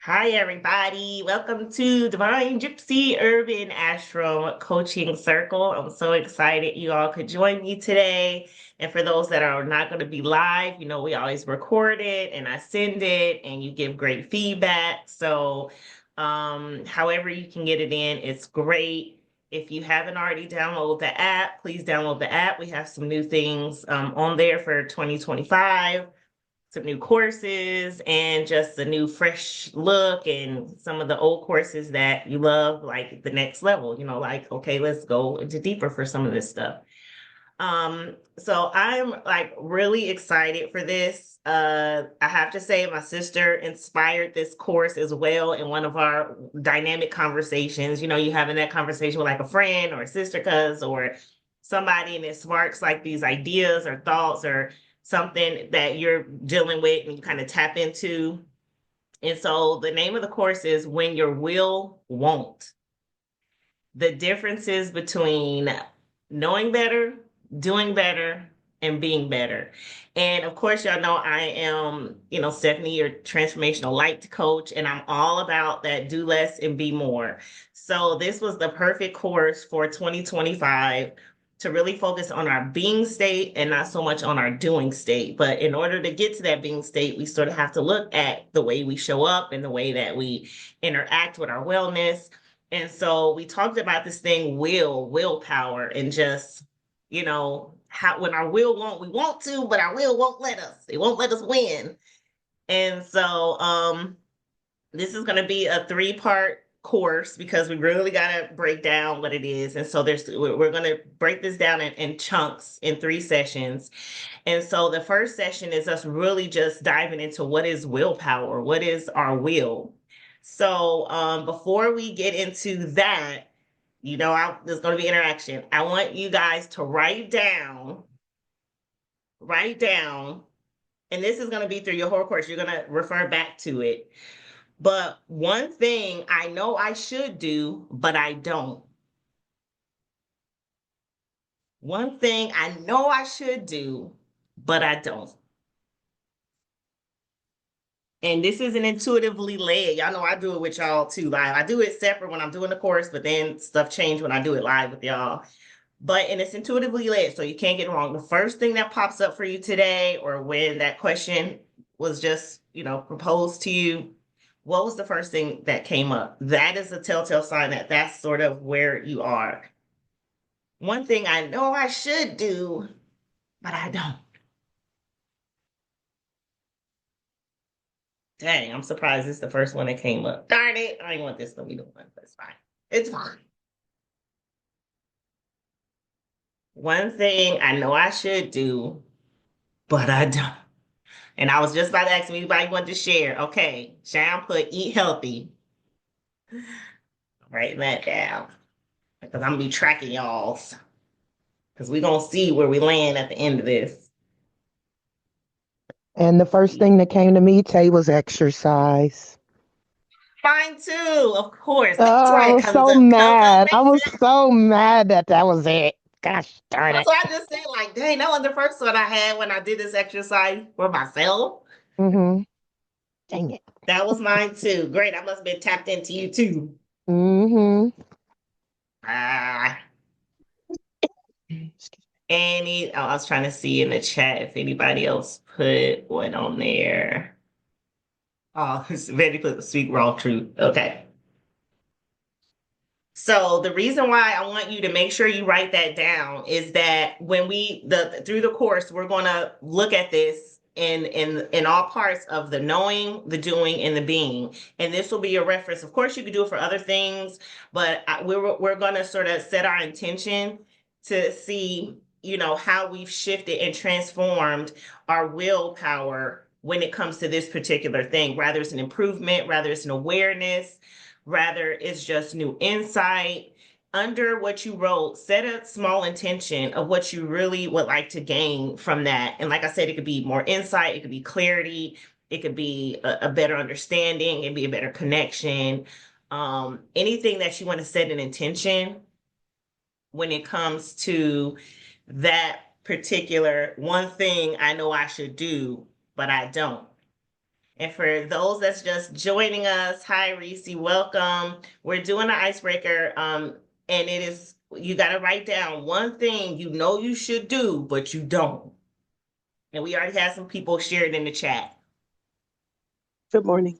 Hi, everybody. Welcome to Divine Gypsy Urban Ashram Coaching Circle. I'm so excited you all could join me today. And for those that are not going to be live, we always record it and I send it and you give great feedback. So, however you can get it in, it's great. If you haven't already downloaded the app, please download the app. We have some new things on there for 2025, some new courses and just a new fresh look, and some of the old courses that you love, like the next level, like, okay, let's go into deeper for some of this stuff. So I'm like really excited for this. I have to say my sister inspired this course as well in one of our dynamic conversations. You having that conversation with like a friend or a sister, cuz, or somebody, and it sparks like these ideas or thoughts or something that you're dealing with and you kind of tap into. And so the name of the course is When Your Will Won't. The differences between knowing better, doing better, and being better. And of course, y'all know I am, Stephanie, your transformational light coach, and I'm all about that do less and be more. So this was the perfect course for 2025 to really focus on our being state and not so much on our doing state. But in order to get to that being state, we sort of have to look at the way we show up and the way that we interact with our wellness. And so we talked about this thing, willpower, and just, how when our will won't, we want to, but our will won't let us. It won't let us win. And so this is going to be a three-part course because we really got to break down what it is. And so we're going to break this down in chunks in 3 sessions. And so the first session is us really just diving into what is willpower, what is our will. So before we get into that, there's going to be interaction. I want you guys to write down, and this is going to be through your whole course. You're going to refer back to it. But one thing I know I should do, but I don't. One thing I know I should do, but I don't. And this isn't intuitively led. Y'all know I do it with y'all too live. I do it separate when I'm doing the course, but then stuff change when I do it live with y'all. And it's intuitively led, so you can't get it wrong. The first thing that pops up for you today, or when that question was just, proposed to you, what was the first thing that came up? That is a telltale sign that that's sort of where you are. One thing I know I should do, but I don't. Dang, I'm surprised it's the first one that came up. Darn it, I didn't want this to be the one, but it's fine. It's fine. One thing I know I should do, but I don't. And I was just about to ask if anybody wanted to share. Okay, Sharon put eat healthy. Write that down because I'm gonna be tracking y'all's, because we're gonna see where we land at the end of this. And the first thing that came to me, Tay, was exercise. Mine too, of course. That's Oh, I right. was Comes so up, comes up mad. I next. was so mad that that was it. Gosh darn That's it. why I just said, like, dang, that was the first one I had when I did this exercise for myself. Mm-hmm. Dang it. That was mine too. Great. I must have been tapped into you too. Mm-hmm. Ah. Excuse I was trying to see in the chat if anybody else put one on there. Oh, it's ready to speak raw truth. Okay. So the reason why I want you to make sure you write that down is that when through the course, we're going to look at this in all parts of the knowing, the doing, and the being. And this will be a reference. Of course, you could do it for other things, but we're going to sort of set our intention to see, how we've shifted and transformed our willpower when it comes to this particular thing. Rather it's an improvement, rather it's an awareness, rather it's just new insight. Under what you wrote, set a small intention of what you really would like to gain from that. And like I said, it could be more insight, it could be clarity, it could be a better understanding, it'd be a better connection. Anything that you want to set an intention when it comes to that particular one thing I know I should do, but I don't. And for those that's just joining us, hi Reese, welcome. We're doing an icebreaker, and it is you got to write down one thing you know you should do, but you don't. And we already have some people shared in the chat. Good morning.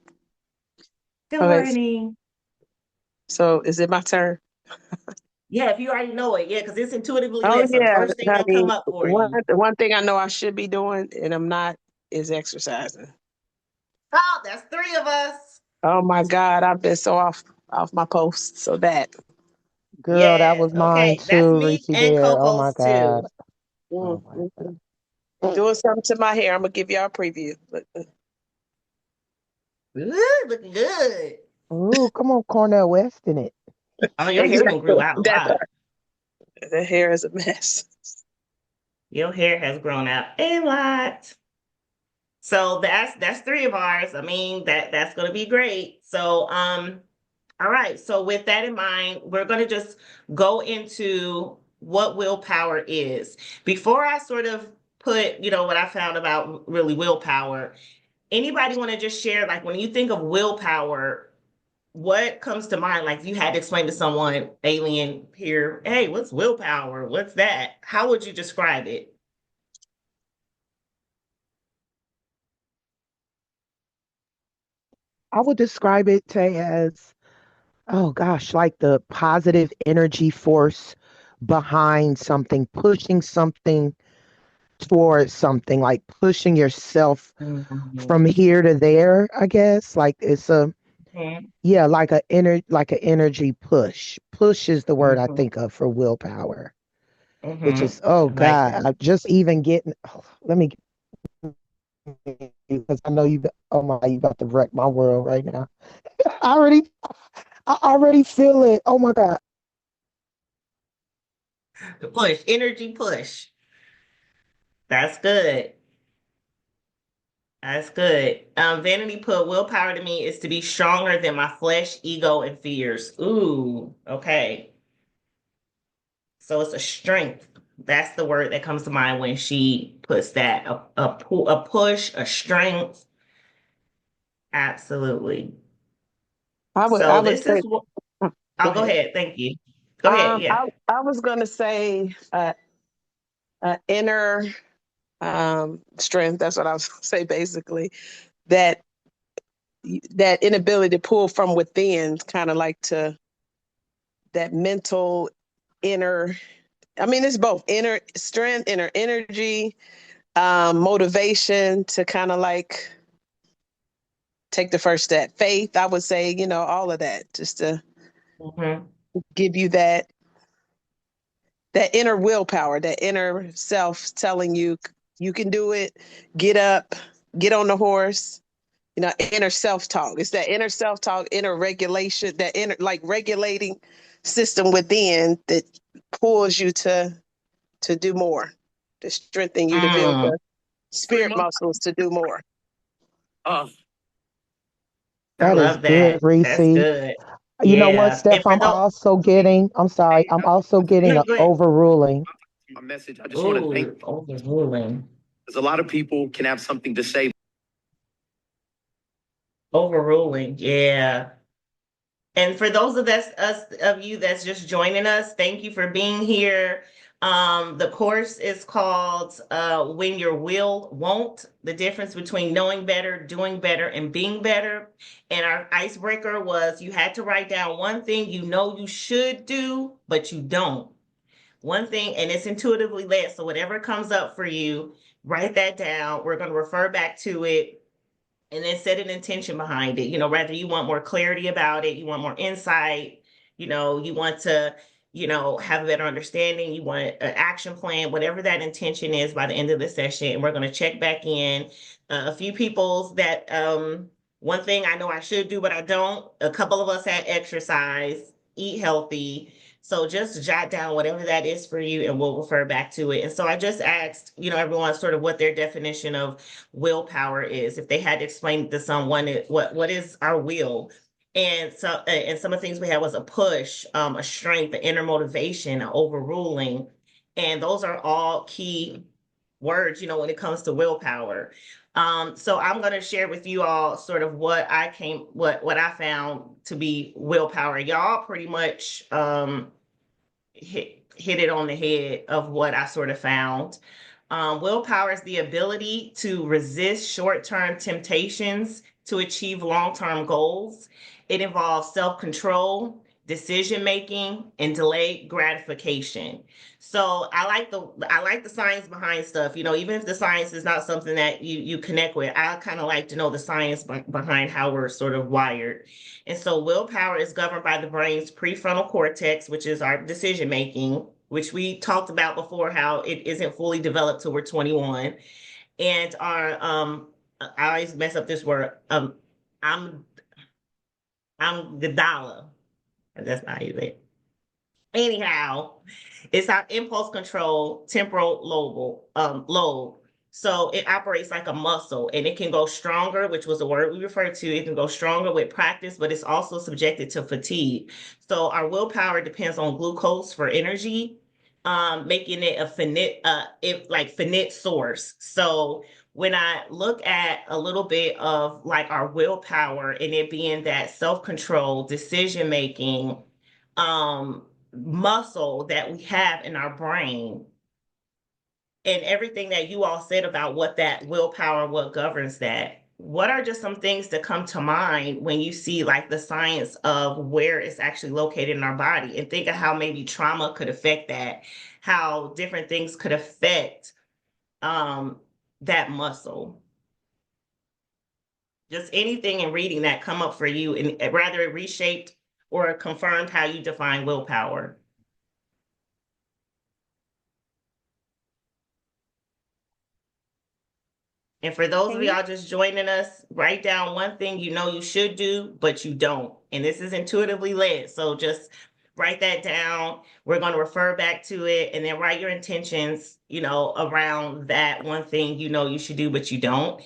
Good Okay, morning. so is it my turn? Yeah, if you already know it, yeah, because it's intuitively Oh lit. So the yeah, first thing that'll honey. come up for One you. one thing I know I should be doing and I'm not is exercising. Oh, that's three of us. Oh my God, I've been so off my post. So that. Girl, that Yes. was mine Okay. That's too, me Reese and Bear. Oh my Coco's God. too. Oh my God. Mm. Doing something to my hair. I'm gonna give y'all a preview. Ooh, looking good. Ooh, come on, Cornell West in it. Oh, your hair done grew Exactly. out a That lot. part. The hair is a mess. Your hair has grown out a lot. So that's three of ours. I mean, that's gonna be great. So all right. So with that in mind, we're gonna just go into what willpower is. Before I sort of put, what I found about really willpower, anybody want to just share, like when you think of willpower, what comes to mind? Like if you had to explain to someone, alien here, hey, what's willpower? What's that? How would you describe it? I would describe it, Tay, as, oh gosh, like the positive energy force behind something, pushing something towards something, like pushing yourself Mhm. from here to there, I guess. Like it's a, Mhm. yeah, like an energy push. Push is the word I Mhm. think of for willpower, which Mhm. is, oh I like God, that. I just even getting, oh, let me, because I know you, oh my, you about to wreck my world right now. I already, I already feel it. Oh my God. The push, energy push. That's good. That's good. Vanity put willpower to me is to be stronger than my flesh, ego, and fears. Ooh, okay. So it's a strength. That's the word that comes to mind when she puts that a push, a strength. Absolutely. I So would this is say, what go I'll go ahead. ahead. Thank you. Go ahead. Yeah. I was gonna say inner strength. That's what I was gonna say basically. That that inability to pull from within, kind of like to that mental inner. I mean, it's both inner strength, inner energy, motivation to kind of like take the first step. Faith, I would say, all of that, just to Hmm. give you that inner willpower, that inner self telling you you can do it. Get up, get on the horse. Inner self talk. It's that inner self talk, inner regulation, that inner like regulating system within that pulls you to do more, to strengthen you, to build Mm, the spirit muscles to do more. Oh, I That is love good, that. Reese. That's good. You know what, Yeah. And Steph? for I'm those, also getting, I'm sorry, I'm also getting no, an go ahead. overruling. My message. I just want to thank Ooh, overruling. because a lot of people can have something to say. Overruling. Yeah. And for those of us of you that's just joining us, thank you for being here. The course is called When Your Will Won't, the difference between knowing better, doing better, and being better. And our icebreaker was you had to write down one thing you know you should do, but you don't. One thing, and it's intuitively led. So whatever comes up for you, write that down. We're going to refer back to it and then set an intention behind it. Rather you want more clarity about it, you want more insight, you want to, have a better understanding, you want an action plan, whatever that intention is by the end of the session. And we're going to check back in. A few people's that one thing I know I should do, but I don't. A couple of us had exercise, eat healthy. So just jot down whatever that is for you and we'll refer back to it. And so I just asked, everyone sort of what their definition of willpower is. If they had to explain to someone what is our will, and some of the things we had was a push, a strength, the inner motivation, an overruling, and those are all key words, when it comes to willpower. So I'm going to share with you all sort of what I found to be willpower. Y'all pretty much hit it on the head of what I sort of found. Willpower is the ability to resist short-term temptations to achieve long-term goals. It involves self-control, decision making, and delayed gratification. So I like the science behind stuff. Even if the science is not something that you connect with, I kind of like to know the science behind how we're sort of wired. And so willpower is governed by the brain's prefrontal cortex, which is our decision making, which we talked about before, how it isn't fully developed till we're 21. And our I always mess up this word. I'm Gadala. That's not easy. Anyhow, it's our impulse control temporal lobe. So it operates like a muscle and it can go stronger, which was the word we referred to. It can go stronger with practice, but it's also subjected to fatigue. So our willpower depends on glucose for energy, making it a finite source. So when I look at a little bit of like our willpower and it being that self-control, decision making, muscle that we have in our brain, and everything that you all said about what that willpower, what governs that, what are just some things that come to mind when you see like the science of where it's actually located in our body, and think of how maybe trauma could affect that, how different things could affect that muscle? Just anything in reading that come up for you, and rather it reshaped or confirmed how you define willpower. And for those of y'all just joining us, write down one thing you know you should do, but you don't. And this is intuitively led. So just write that down. We're going to refer back to it and then write your intentions, around that one thing you know you should do, but you don't.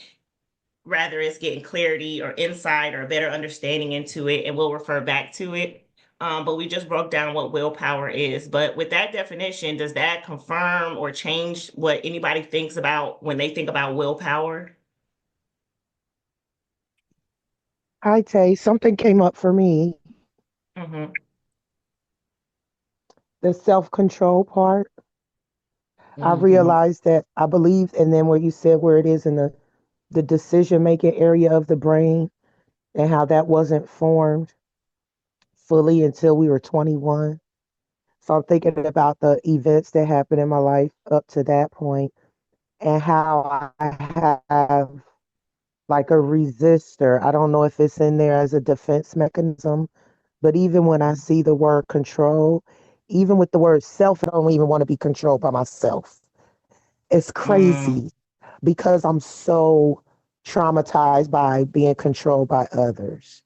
Rather, it's getting clarity or insight or a better understanding into it, and we'll refer back to it. But we just broke down what willpower is. But with that definition, does that confirm or change what anybody thinks about when they think about willpower? Hi, Tay. Something came up for me. Mm-hmm. The self-control part. I Mm-hmm. realized that I believe, and then where you said where it is in the decision-making area of the brain and how that wasn't formed fully until we were 21. So I'm thinking about the events that happened in my life up to that point and how I have like a resistor. I don't know if it's in there as a defense mechanism, but even when I see the word control, even with the word self, I don't even want to be controlled by myself. It's crazy because I'm so traumatized by being controlled by others.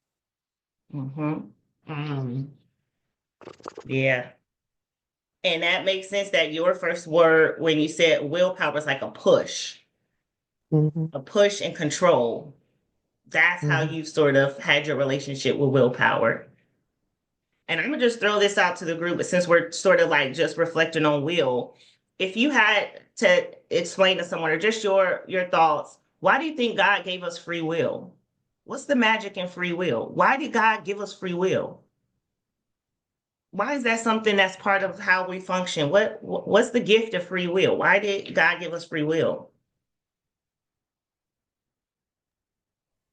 Mm-hmm. Mm. Yeah. And that makes sense that your first word when you said willpower was like Hmm. a push and control. That's how Hmm. you sort of had your relationship with willpower. And I'm gonna just throw this out to the group, but since we're sort of like just reflecting on will, if you had to explain to someone or just your thoughts, why do you think God gave us free will? What's the magic in free will? Why did God give us free will? Why is that something that's part of how we function? What's the gift of free will? Why did God give us free will?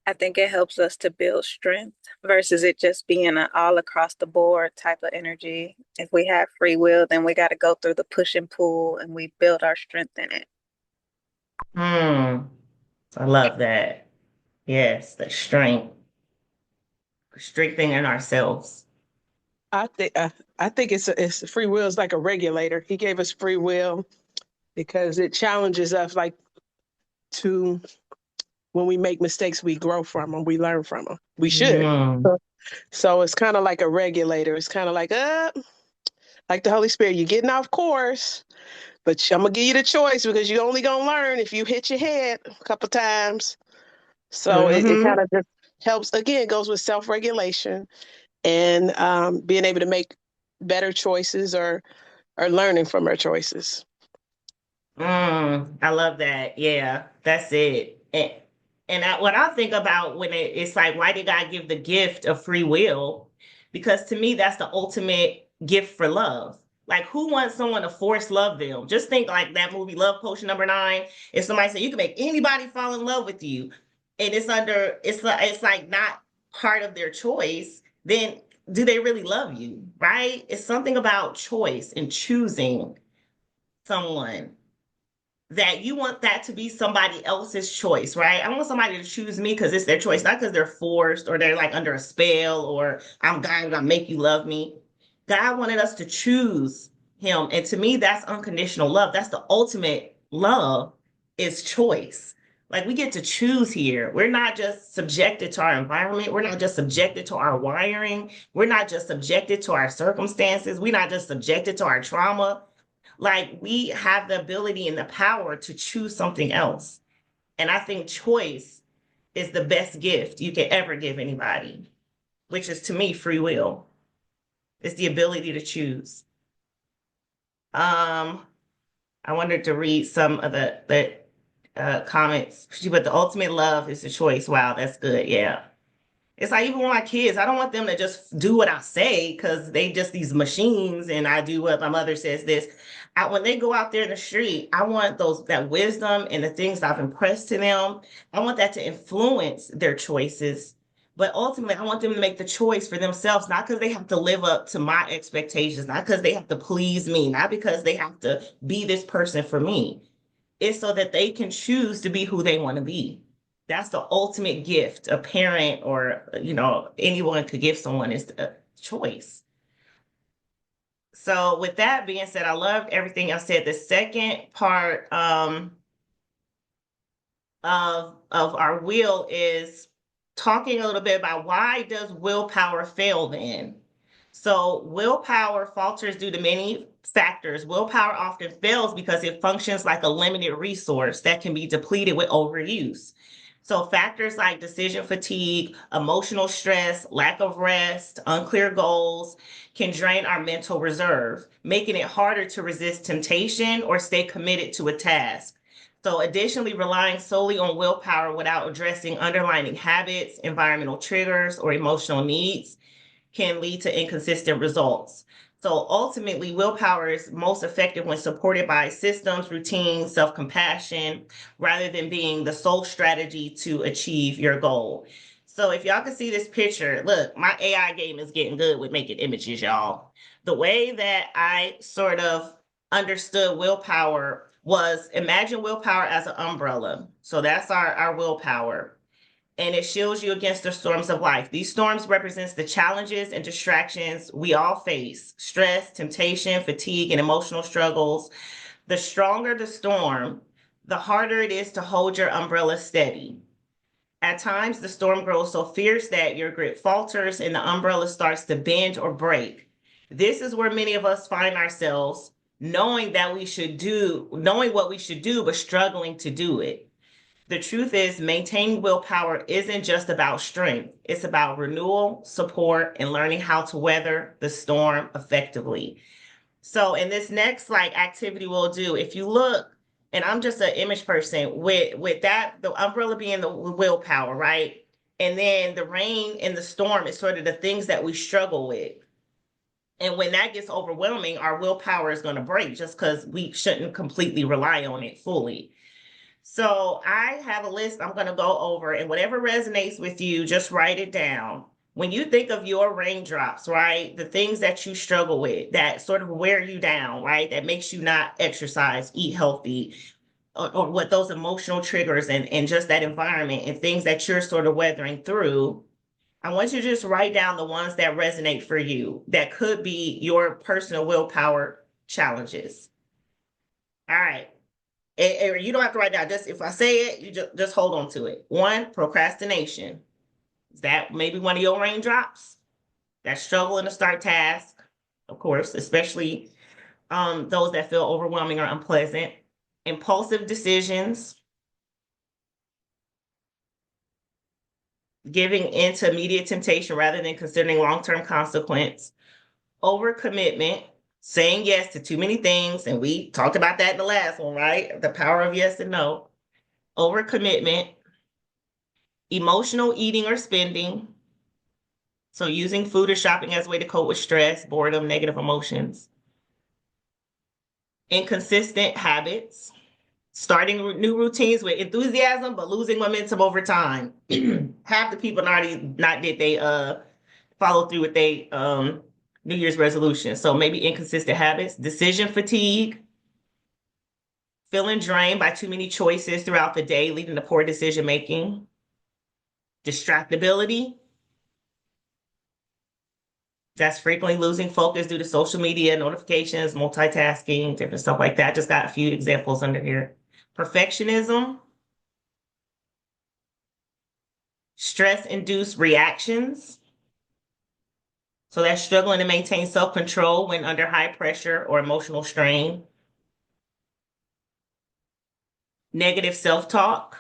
I think it helps us to build strength versus it just being an all across the board type of energy. If we have free will, then we got to go through the push and pull and we build our strength in it. I love that. Yes, the strength, strengthening ourselves. I think it's free will is like a regulator. He gave us free will because it challenges us, like, to when we make mistakes, we grow from them, we learn from them. We should. Mm, So it's kind of like a regulator. It's kind of like the Holy Spirit. You're getting off course, but I'm gonna give you the choice because you're only gonna learn if you hit your head a couple times. So it mm-hmm. kind of just helps. Again, it goes with self-regulation and being able to make better choices or learning from our choices. I love that. Yeah, that's it. What I think about when it's like, why did God give the gift of free will? Because to me, that's the ultimate gift for love. Like, who wants someone to force love them? Just think like that movie, Love Potion #9. If somebody said you can make anybody fall in love with you, and it's like not part of their choice, then do they really love you? Right? It's something about choice and choosing someone that you want that to be somebody else's choice, right? I want somebody to choose me because it's their choice, not because they're forced or they're like under a spell or I'm God gonna make you love me. God wanted us to choose him. And to me, that's unconditional love. That's the ultimate love is choice. Like we get to choose here. We're not just subjected to our environment. We're not just subjected to our wiring. We're not just subjected to our circumstances. We're not just subjected to our trauma. Like we have the ability and the power to choose something else. And I think choice is the best gift you can ever give anybody, which is to me free will. It's the ability to choose. I wanted to read some of the comments. But the ultimate love is the choice. Wow, that's good. Yeah. It's like even with my kids, I don't want them to just do what I say because they just these machines and I do what my mother says this. When they go out there in the street, I want that wisdom and the things I've impressed to them. I want that to influence their choices. But ultimately, I want them to make the choice for themselves, not because they have to live up to my expectations, not because they have to please me, not because they have to be this person for me. It's so that they can choose to be who they want to be. That's the ultimate gift a parent or anyone could give someone is a choice. So with that being said, I love everything I said. The second part of our will is talking a little bit about why does willpower fail then? So willpower falters due to many factors. Willpower often fails because it functions like a limited resource that can be depleted with overuse. So factors like decision fatigue, emotional stress, lack of rest, unclear goals can drain our mental reserve, making it harder to resist temptation or stay committed to a task. So additionally, relying solely on willpower without addressing underlying habits, environmental triggers, or emotional needs can lead to inconsistent results. So ultimately, willpower is most effective when supported by systems, routines, self-compassion, rather than being the sole strategy to achieve your goal. So if y'all can see this picture, look, my AI game is getting good with making images, y'all. The way that I sort of understood willpower was imagine willpower as an umbrella. So that's our willpower and it shields you against the storms of life. These storms represents the challenges and distractions we all face, stress, temptation, fatigue, and emotional struggles. The stronger the storm, the harder it is to hold your umbrella steady. At times, the storm grows so fierce that your grip falters and the umbrella starts to bend or break. This is where many of us find ourselves knowing what we should do, but struggling to do it. The truth is, maintaining willpower isn't just about strength. It's about renewal, support, and learning how to weather the storm effectively. So in this next activity we'll do, if you look, and I'm just an image person with that, the umbrella being the willpower, right? And then the rain and the storm is sort of the things that we struggle with. And when that gets overwhelming, our willpower is going to break just because we shouldn't completely rely on it fully. So I have a list I'm going to go over, and whatever resonates with you, just write it down. When you think of your raindrops, right, the things that you struggle with, that sort of wear you down, right, that makes you not exercise, eat healthy, or what those emotional triggers and just that environment and things that you're sort of weathering through, I want you to just write down the ones that resonate for you, that could be your personal willpower challenges. All right. And you don't have to write down. Just if I say it, you just hold on to it. 1, procrastination. Is that maybe one of your raindrops? That struggling to start tasks, of course, especially those that feel overwhelming or unpleasant. Impulsive decisions, giving into immediate temptation rather than considering long-term consequence. Overcommitment, saying yes to too many things, and we talked about that in the last one, right? The power of yes and no. Overcommitment, emotional eating or spending. So using food or shopping as a way to cope with stress, boredom, negative emotions. Inconsistent habits, starting new routines with enthusiasm, but losing momentum over time. Half the people not did they follow through with they New Year's resolution. So maybe inconsistent habits, decision fatigue, feeling drained by too many choices throughout the day, leading to poor decision making, distractibility. That's frequently losing focus due to social media, notifications, multitasking, different stuff like that. Just got a few examples under here. Perfectionism, stress-induced reactions. So that's struggling to maintain self-control when under high pressure or emotional strain. Negative self-talk.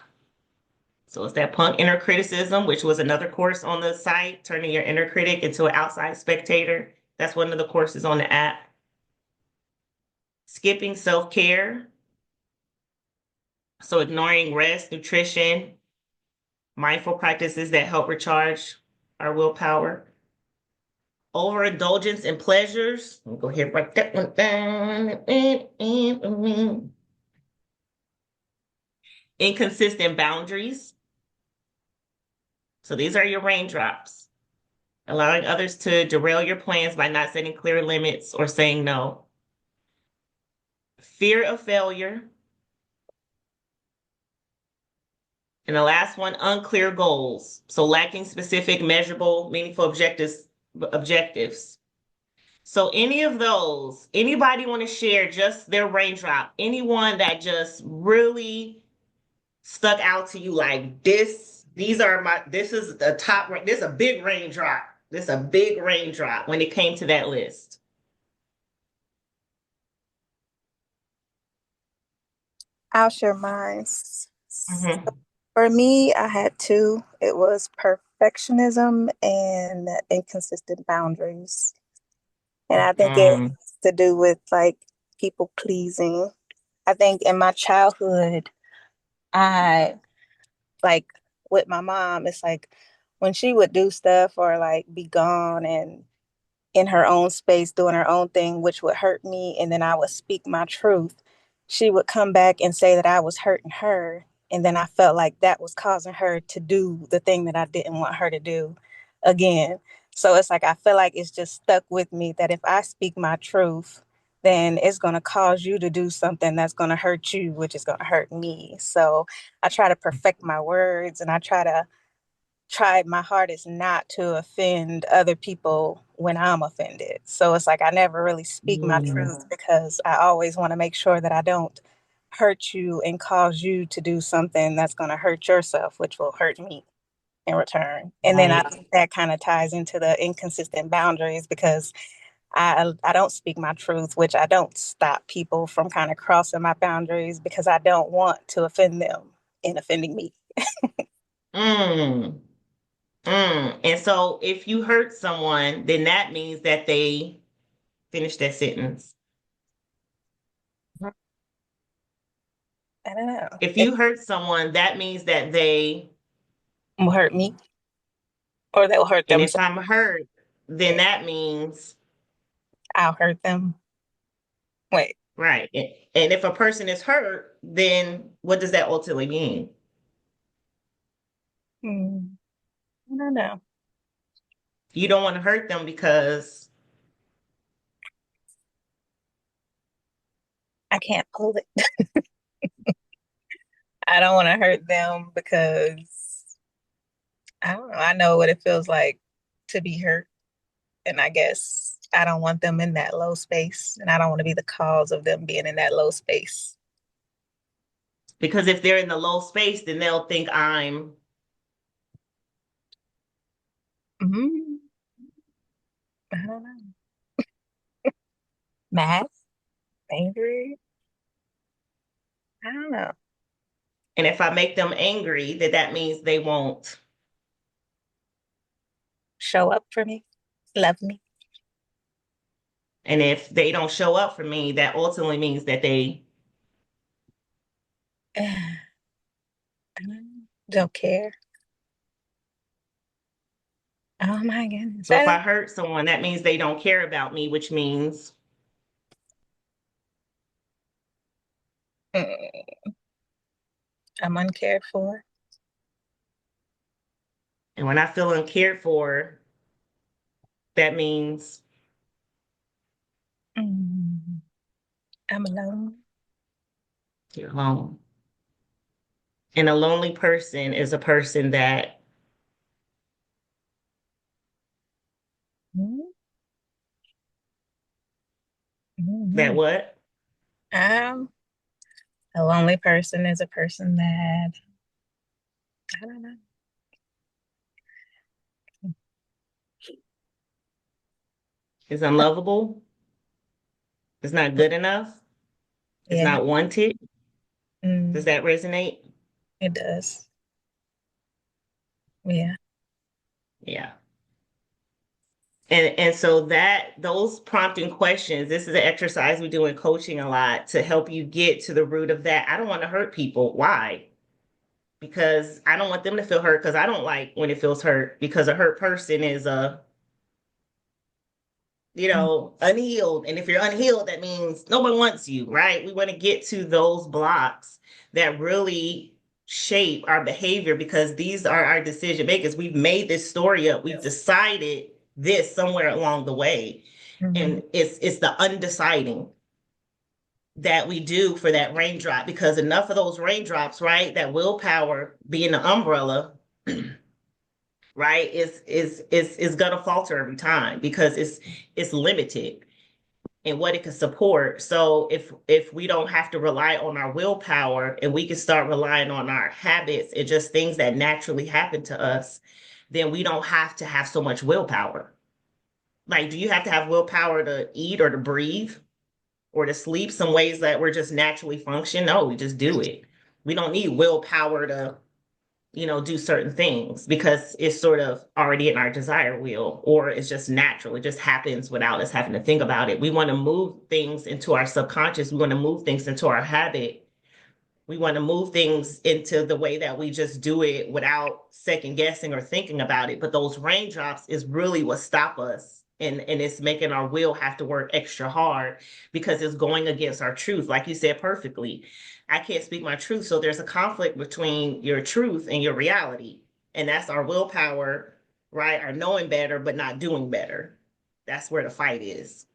So it's that punk inner criticism, which was another course on the site, turning your inner critic into an outside spectator. That's one of the courses on the app. Skipping self-care. So ignoring rest, nutrition, mindful practices that help recharge our willpower. Overindulgence in pleasures. I'll go ahead and write that one down. Inconsistent boundaries. So these are your raindrops. Allowing others to derail your plans by not setting clear limits or saying no. Fear of failure. And the last one, unclear goals. So lacking specific, measurable, meaningful objectives. So any of those, anybody want to share just their raindrop? Anyone that just really stuck out to you like this? This is the top, this is a big raindrop. This is a big raindrop when it came to that list. I'll share mine. Mm-hmm. For me, I had two. It was perfectionism and inconsistent boundaries. And I think it Mm-hmm. has to do with like people pleasing. I think in my childhood, I like with my mom, it's like when she would do stuff or like be gone and in her own space doing her own thing, which would hurt me. And then I would speak my truth. She would come back and say that I was hurting her. And then I felt like that was causing her to do the thing that I didn't want her to do again. So it's like I feel like it's just stuck with me that if I speak my truth, then it's going to cause you to do something that's going to hurt you, which is going to hurt me. So I try to perfect my words and I try my hardest not to offend other people when I'm offended. So it's like I never really speak my truth because I always want to make sure that I don't hurt you and cause you to do something that's going to hurt yourself, which will hurt me in return. And then I Right. think that kind of ties into the inconsistent boundaries because I don't speak my truth, which I don't stop people from kind of crossing my boundaries because I don't want to offend them in offending me. Mm. And so if you hurt someone, then that means that they finished that sentence. I don't know. If It you hurt someone, that means that they, will hurt me or they'll hurt and if themselves. I'm hurt, then that means, I'll hurt them. Wait. right. And if a person is hurt, then what does that ultimately mean? I don't know. You don't want to hurt them because, I can't pull it. I don't want to hurt them because I don't know. I know what it feels like to be hurt. And I guess I don't want them in that low space. And I don't want to be the cause of them being in that low space. because if they're in the low space, then they'll think I'm, Mm-hmm. I don't know. Mad, angry. I don't know. and if I make them angry, that means they won't. Show up for me, love me. And if they don't show up for me, that ultimately means that they don't care. Oh my goodness. so if I hurt someone, that means they don't care about me, which means I'm uncared for. and when I feel uncared for, that means I'm alone. you're alone. And a lonely person is a person that Mhm. that Mhm. what? A lonely person is a person that, I don't know. Is unlovable, is not good enough, is Yeah, not wanted. Does mm, that resonate? it does. Yeah. Yeah. And so that those prompting questions, this is an exercise we do in coaching a lot to help you get to the root of that. I don't want to hurt people. Why? Because I don't want them to feel hurt because I don't like when it feels hurt because a hurt person is Mm, unhealed. And if you're unhealed, that means no one wants you, right? We want to get to those blocks that really shape our behavior because these are our decision makers. We've made this story up. We've decided this somewhere along the way. mhm, And it's the undeciding that we do for that raindrop because enough of those raindrops, right? That willpower being the umbrella, right, is gonna falter every time because it's limited and what it can support. So if we don't have to rely on our willpower and we can start relying on our habits and just things that naturally happen to us, then we don't have to have so much willpower. Like, do you have to have willpower to eat or to breathe or to sleep? Some ways that we're just naturally function? No, we just do it. We don't need willpower to do certain things because it's sort of already in our desire wheel or it's just natural. It just happens without us having to think about it. We want to move things into our subconscious. We want to move things into our habit. We want to move things into the way that we just do it without second guessing or thinking about it. But those raindrops is really what stop us. And it's making our will have to work extra hard because it's going against our truth. Like you said perfectly, I can't speak my truth. So there's a conflict between your truth and your reality. And that's our willpower, right? Our knowing better, but not doing better. That's where the fight is.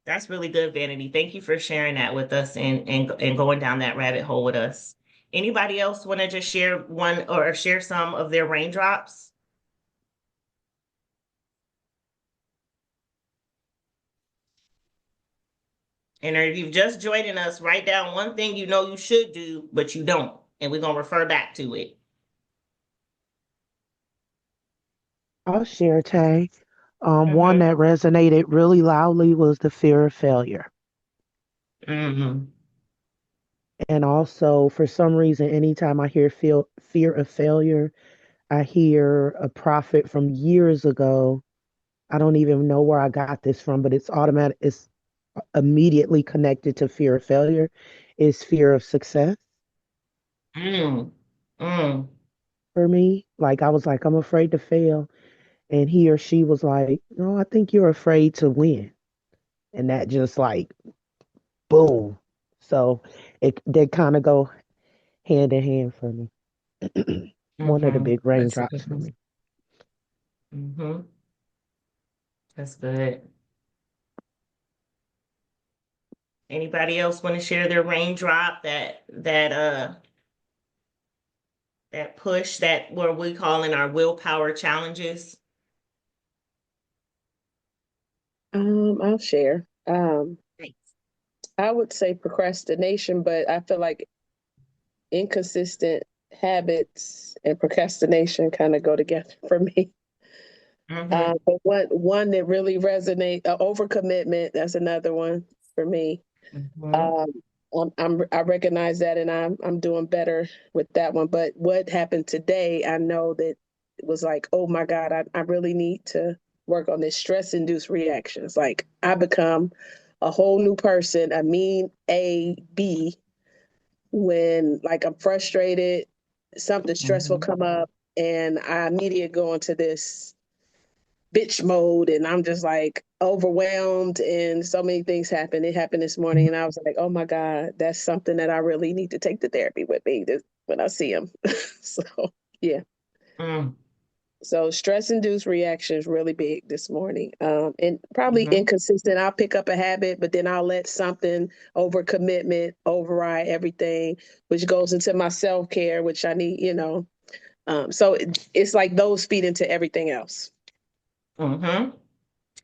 That's really good, Vanity. Thank you for sharing that with us and going down that rabbit hole with us. Anybody else want to just share one or share some of their raindrops? And if you've just joining us, write down one thing you know you should do, but you don't. And we're going to refer back to it. I'll share, Tay. One Mm-hmm. that resonated really loudly was the fear of failure. Mm-hmm. And also, for some reason, anytime I hear fear of failure, I hear a prophet from years ago. I don't even know where I got this from, but it's automatic. It's immediately connected to fear of failure. Is fear of success Mm. Mm. for me? Like I was like, I'm afraid to fail, and he or she was like, No, I think you're afraid to win, and that just like boom. So they kind of go hand in hand for me. One of the Mm-hmm. big That's a raindrops good for one. me. Mm-hmm. That's good. Anybody else want to share their raindrop that push that what we call in our willpower challenges? I'll share. Thanks. I would say procrastination, but I feel like inconsistent habits and procrastination kind of go together for me. Mm-hmm. But one that really resonates, overcommitment. That's another one for me. Mm-hmm. Um, I recognize that, and I'm doing better with that one. But what happened today, I know that it was like, oh my God, I really need to. work on this stress-induced reactions. Like I become a whole new person, a mean A, B, when like I'm frustrated, something stressful come up, and I immediately go into this bitch mode, and I'm just like overwhelmed, and so many things happen. It happened this morning, and I was like, oh my God, that's something that I really need to take to therapy with me when I see him. So yeah. Mm. So stress-induced reaction is really big this morning. And probably Mhm. inconsistent. I'll pick up a habit, but then I'll let something over commitment override everything, which goes into my self-care, which I need, so it's like those feed into everything else. Mm-hmm.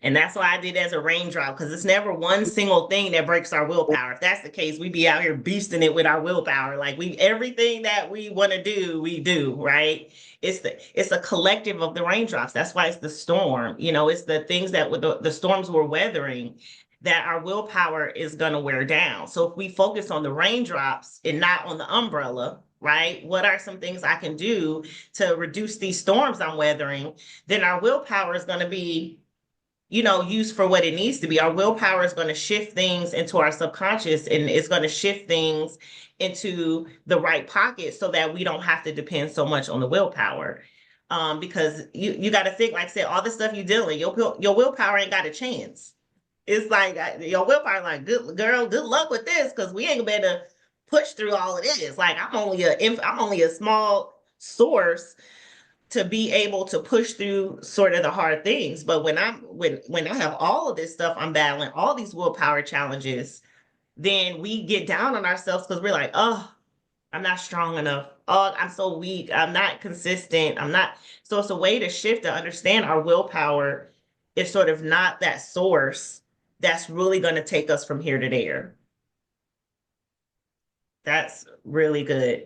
And that's why I did it as a raindrop, because it's never one single thing that breaks our willpower. If that's the case, we'd be out here beasting it with our willpower. Like everything that we want to do, we do, right? It's a collective of the raindrops. That's why it's the storm. It's the things that with the storms we're weathering that our willpower is going to wear down. So if we focus on the raindrops and not on the umbrella, right? What are some things I can do to reduce these storms I'm weathering? Then our willpower is going to be used for what it needs to be. Our willpower is going to shift things into our subconscious, and it's going to shift things into the right pocket so that we don't have to depend so much on the willpower. Because you got to think, like I said, all the stuff you're dealing, your willpower ain't got a chance. It's like your willpower, like, good girl, good luck with this, because we ain't gonna be able to push through all of this. Like I'm only a small source to be able to push through sort of the hard things. But when I have all of this stuff I'm battling, all these willpower challenges, then we get down on ourselves because we're like, oh, I'm not strong enough. Oh, I'm so weak. I'm not consistent. I'm not. So it's a way to shift to understand our willpower is sort of not that source that's really going to take us from here to there. That's really good.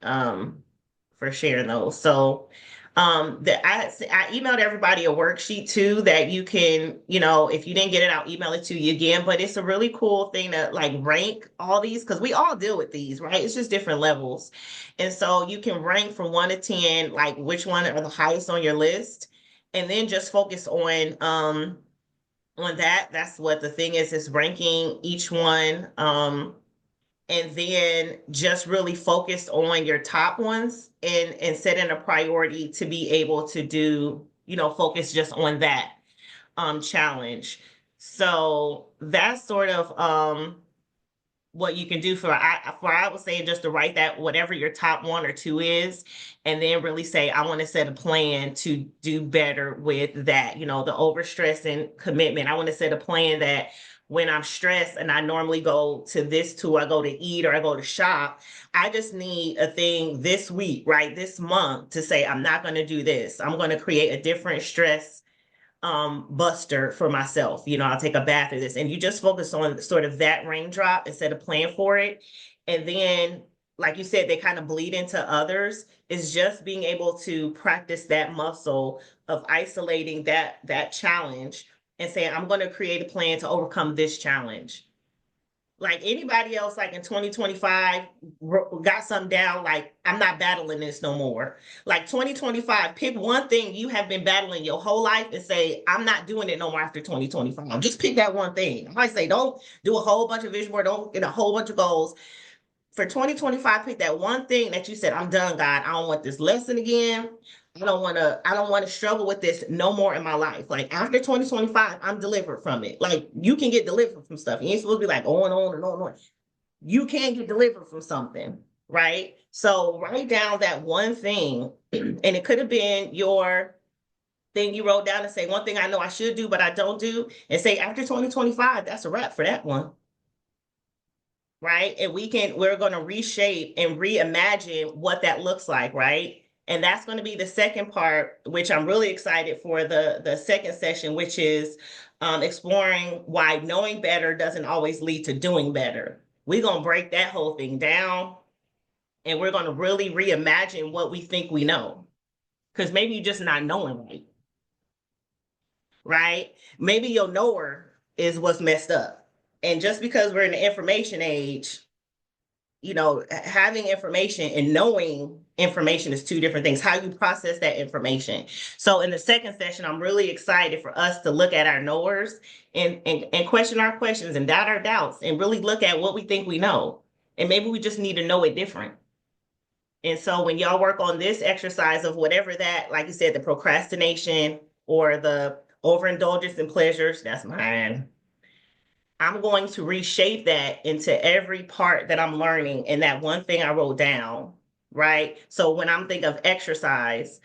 For sharing those. So I emailed everybody a worksheet too that you can, if you didn't get it, I'll email it to you again. But it's a really cool thing to like rank all these, because we all deal with these, right? It's just different levels. And so you can rank from 1 to 10, like which one are the highest on your list, and then just focus on that. That's what the thing is ranking each one. And then just really focus on your top ones and setting a priority to be able to do, focus just on that challenge. So that's sort of what you can do I would say just to write that whatever your top 1 or 2 is, and then really say I want to set a plan to do better with that. The overstress and commitment. I want to set a plan that when I'm stressed and I normally go to this tool, I go to eat or I go to shop, I just need a thing this week, right? This month to say I'm not going to do this. I'm going to create a different stress buster for myself. I'll take a bath or this, and you just focus on sort of that raindrop and set a plan for it. And then, like you said, they kind of bleed into others. Is just being able to practice that muscle of isolating that challenge and saying, I'm going to create a plan to overcome this challenge. Like anybody else, like in 2025, got something down, like I'm not battling this no more. Like 2025, pick one thing you have been battling your whole life and say, I'm not doing it no more after 2025. Just pick that one thing. I might say, don't do a whole bunch of vision board, don't get a whole bunch of goals. For 2025, pick that one thing that you said, I'm done, God. I don't want this lesson again. I don't want to struggle with this no more in my life. Like after 2025, I'm delivered from it. Like you can get delivered from stuff. You ain't supposed to be like going on and on and on. You can get delivered from something, right? So write down that one thing, and it could have been your thing you wrote down and say, one thing I know I should do, but I don't do, and say after 2025, that's a wrap for that one. Right. And we're going to reshape and reimagine what that looks like. Right. And that's going to be the second part, which I'm really excited for the second session, which is exploring why knowing better doesn't always lead to doing better. We're going to break that whole thing down, and we're going to really reimagine what we think we know. Because maybe you're just not knowing right. Right. Maybe your knower is what's messed up. And just because we're in the information age, having information and knowing information is two different things. How you process that information. So in the second session, I'm really excited for us to look at our knowers and question our questions and doubt our doubts and really look at what we think we know. And maybe we just need to know it different. And so when y'all work on this exercise of whatever that, like you said, the procrastination or the overindulgence in pleasures, that's mine. I'm going to reshape that into every part that I'm learning and that one thing I wrote down, right? So when I'm thinking of exercise,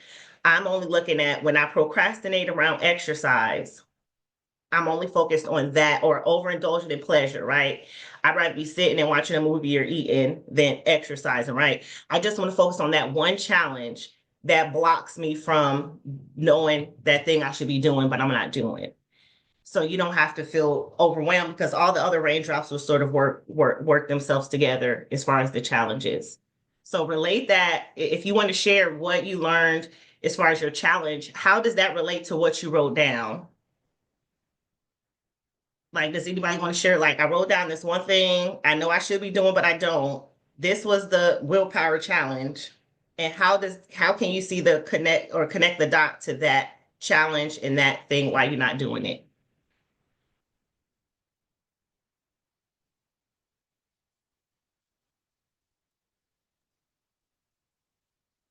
I'm only looking at when I procrastinate around exercise, I'm only focused on that, or overindulging in pleasure, right? I'd rather be sitting and watching a movie or eating than exercising, right? I just want to focus on that one challenge that blocks me from knowing that thing I should be doing, but I'm not doing it. So you don't have to feel overwhelmed because all the other raindrops will sort of work themselves together as far as the challenges. So relate that. If you want to share what you learned as far as your challenge, how does that relate to what you wrote down? Like, does anybody want to share? Like, I wrote down this one thing I know I should be doing, but I don't. This was the willpower challenge. And how can you see the connect the dot to that challenge and that thing while you're not doing it?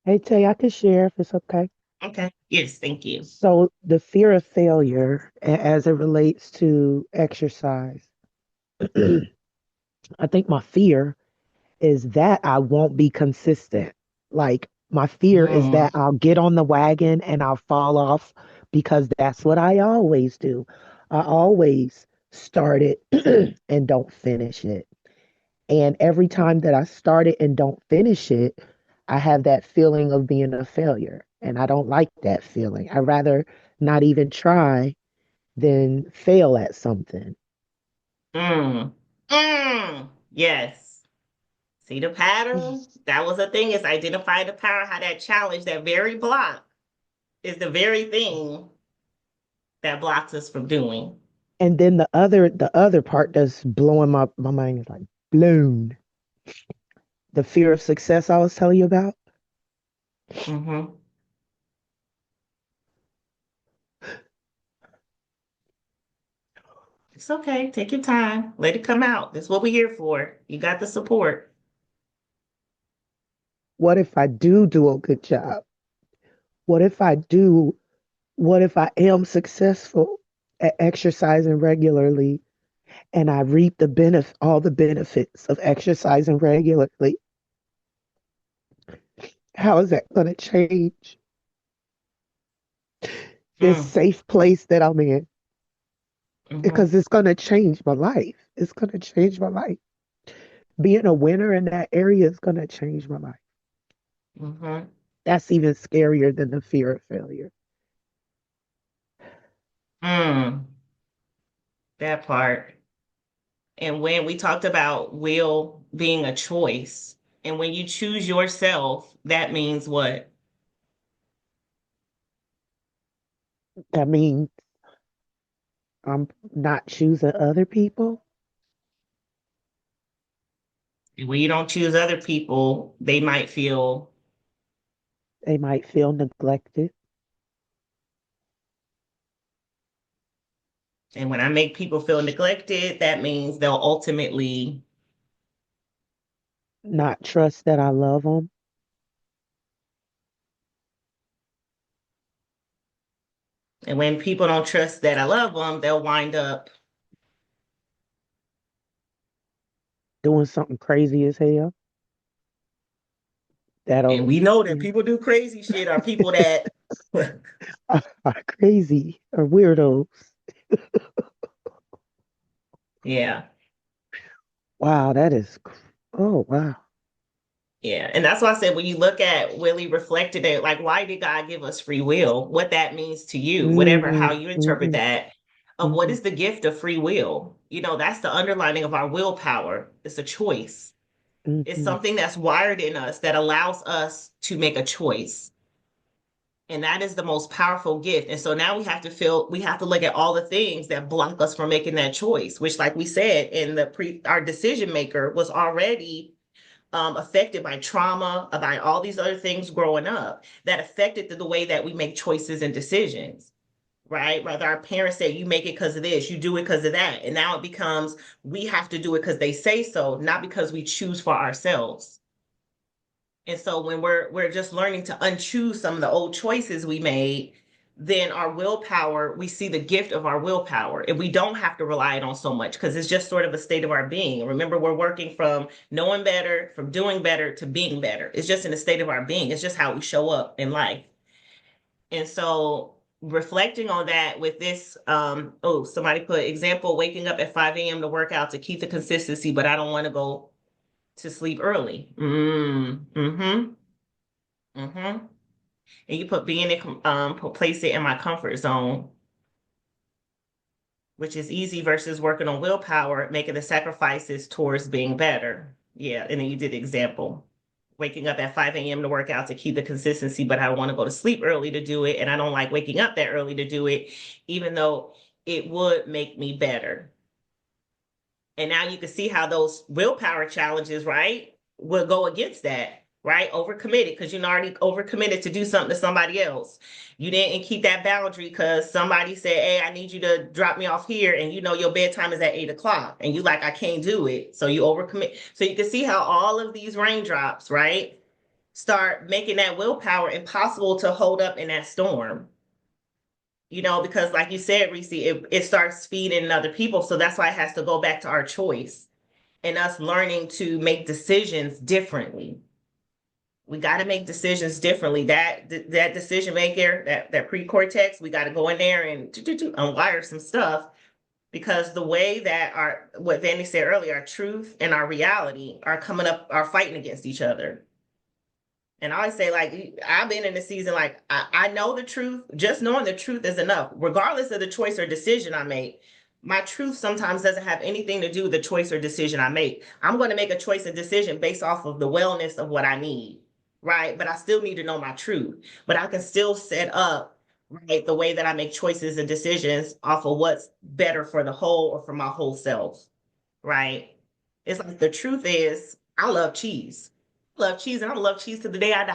Hey, Tay, I can share if it's okay. Okay. Yes, thank you. So the fear of failure as it relates to exercise, I think my fear is that I won't be consistent. Like my fear is Mm, that I'll get on the wagon and I'll fall off because that's what I always do. I always start it and don't finish it. And every time that I start it and don't finish it, I have that feeling of being a failure. And I don't like that feeling. I'd rather not even try than fail at something. mm, yes. See the pattern? That was the thing, is identify the pattern, how that challenge, that very block is the very thing that blocks us from doing. And then the other part that's blowing my mind is like blown. The fear of success I was telling you about. Mm-hmm. It's okay. Take your time. Let it come out. That's what we're here for. You got the support. What if I do a good job? What if I do? What if I am successful at exercising regularly and I reap all the benefits of exercising regularly? How is that going to change this Mm, safe place that I'm in? mm-hmm, Because it's going to change my life. It's going to change my life. Being a winner in that area is going to change my life. mm-hmm. That's even scarier than the fear of failure. Mm, that part. And when we talked about will being a choice, and when you choose yourself, that means what? That means I'm not choosing other people. When you don't choose other people, they might feel, They might feel neglected, and when I make people feel neglected, that means they'll ultimately, not trust that I love them. and when people don't trust that I love them, they'll wind up, Doing something crazy as hell. and That'll we know that mm, people do crazy shit are people that, are crazy or weirdos. yeah. Wow, oh wow. Yeah, and that's why I said when you look at Willie reflected it, like why did God give us free will? What that means to you, whatever how Mm, you interpret hmm that, of what hmm is the gift of free will? That's the underlining of our willpower. It's a choice. It's hmm something that's wired in us that allows us to make a choice. And that is the most powerful gift. And so now we have to look at all the things that block us from making that choice, which, like we said, in our decision maker was already affected by trauma, by all these other things growing up that affected the way that we make choices and decisions, right? Whether our parents say you make it because of this, you do it because of that. And now it becomes we have to do it because they say so, not because we choose for ourselves. And so when we're just learning to unchoose some of the old choices we made, then our willpower, we see the gift of our willpower. And we don't have to rely on so much because it's just sort of a state of our being. Remember, we're working from knowing better, from doing better to being better. It's just in a state of our being. It's just how we show up in life. And so reflecting on that with this, somebody put example, waking up at 5 a.m. to work out to keep the consistency, but I don't want to go to sleep early. Mm-hmm. And you put being in, place it in my comfort zone, which is easy versus working on willpower, making the sacrifices towards being better. Yeah, and then you did the example. Waking up at 5 a.m. to work out to keep the consistency, but I want to go to sleep early to do it. And I don't like waking up that early to do it, even though it would make me better. And now you can see how those willpower challenges, right, will go against that, right? Overcommitted because you're already overcommitted to do something to somebody else. You didn't keep that boundary because somebody said, hey, I need you to drop me off here. And you know your bedtime is at 8 o'clock. And you like, I can't do it. So you overcommit. So you can see how all of these raindrops, right, start making that willpower impossible to hold up in that storm. You know, because like you said, Reese, it starts feeding other people. So that's why it has to go back to our choice and us learning to make decisions differently. We got to make decisions differently. That decision maker, that pre-cortex, we got to go in there and unwire some stuff because the way that what Vanny said earlier, our truth and our reality are fighting against each other. And I always say, like, I've been in a season, like, I know the truth. Just knowing the truth is enough. Regardless of the choice or decision I make, my truth sometimes doesn't have anything to do with the choice or decision I make. I'm going to make a choice and decision based off of the wellness of what I need, right? But I still need to know my truth. But I can still set up, right, the way that I make choices and decisions off of what's better for the whole or for my whole self, right? It's like the truth is, I love cheese. Love cheese, and I'm gonna love cheese to the day I die.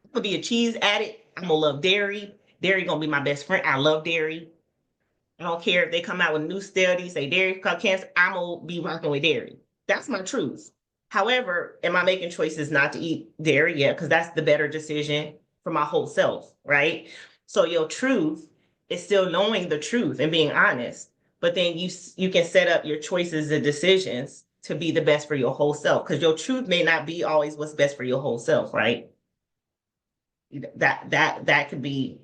I'm gonna be a cheese addict. I'm gonna love dairy. Dairy gonna be my best friend. I love dairy. I don't care if they come out with new studies, say dairy cause cancer. I'm gonna be rocking with dairy. That's my truth. However, am I making choices not to eat dairy? Yeah, because that's the better decision for my whole self, right? So your truth is still knowing the truth and being honest, but then you can set up your choices and decisions to be the best for your whole self because your truth may not be always what's best for your whole self, right? That could be,